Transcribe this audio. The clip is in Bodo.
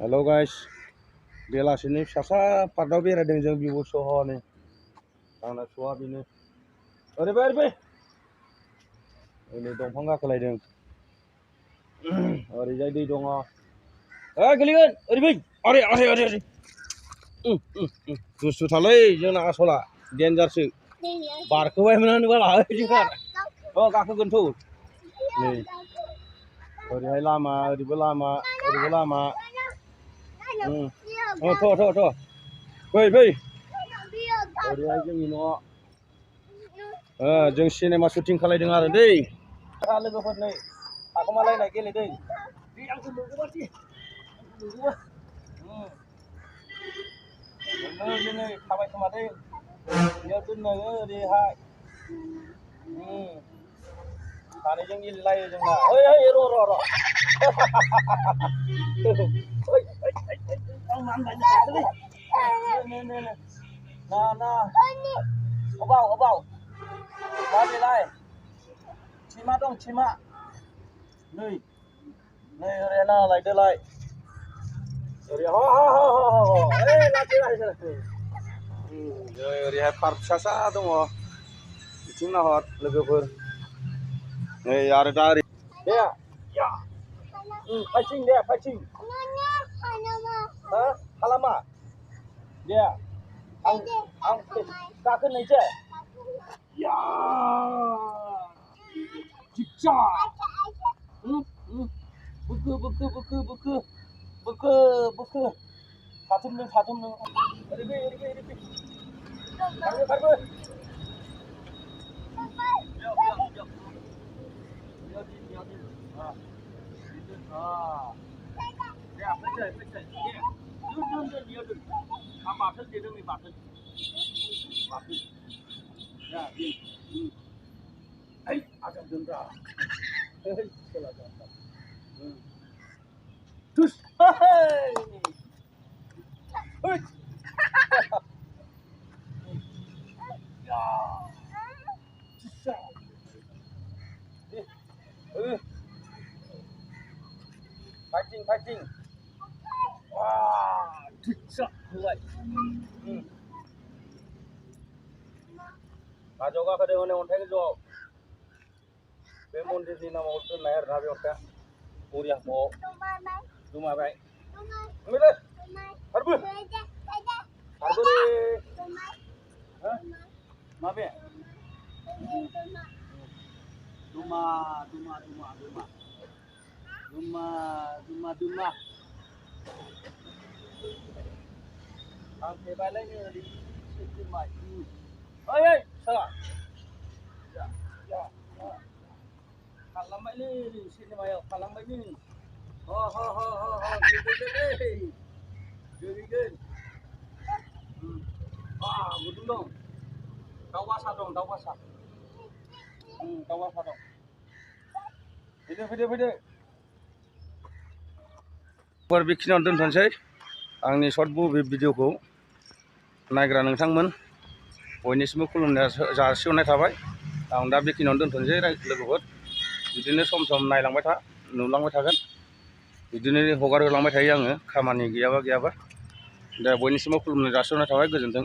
हेल' गाइस बेलासिनि फिसासा पार्कआव बेरायदों जों बिब' सहरनि आंना स'आ बेनो ओरैबाय ओरै दंफां गाखोलायदों ओरैजाय दै दङ गोलैगोन ओरैबै ओरै दुस्थुथारलै जोंना आसला देन्जारसो बारखोबायमोन गाखोगोनथ' नै ओरैहाय लामा ओरैबो लामा ओरैबो लामा थ' फै ओरैहाय जोंनि न' जों सिनेमा शुटिं खालायदों आरो दै लोगोफोर नै थाखोमालायनाय गेलेदों आंखौ नुगौबादि दिनै थाबायखोमादों बेयाव दोननो ओरैहाय सानैजों गेलेलायो जोंना ओइ र' अबाव मा बेलाय थिमा दं थिमा नै ओरै ना लायदोलाय ओरै ओरैहाय पार्क फिसा दङ बिथिं नाहर लोगोफोर नै आरो दा ओरै दे फाइथिं खालामा दे आं गाखोनोसै बोखो थाथुमदों ओरै फै खारबो बाथोन देदों नै बाथोन आजां दोनब्रा फाइटिं होबाय हाजोआव गाखोदों हनै अन्थाइ गोजौआव बे मन्दिरनि नामाव दोननाय आरोना बे अन्थाइआ बरिया न'आव दुमाबाय खारबो माबे दुमा आं फेबायलाय ओरै ओइ साला खालामबायलै सिनेमायाव खालामबायलै गोलैगोन गुदुं दं दाउ बासा दं फैदो बेखिनियावनो दोनथ'नोसै आंनि सर्ट मुभि भिडिअखौ नायग्रा नोंथांमोन बयनिसिमबो खुलुमनाय जासिहरनाय थाबाय आं दा बेखिनियावनो दोनथ'नोसै लोगोफोर बिदिनो सम नायलांबाय नुलांबाय थागोन बिदिनो हगार होलांबाय थायो आङो खामानि गैयाबा दा बयनिसिमबो खुलुमनाय जासिहरनाय थाबाय गोजोन्थों।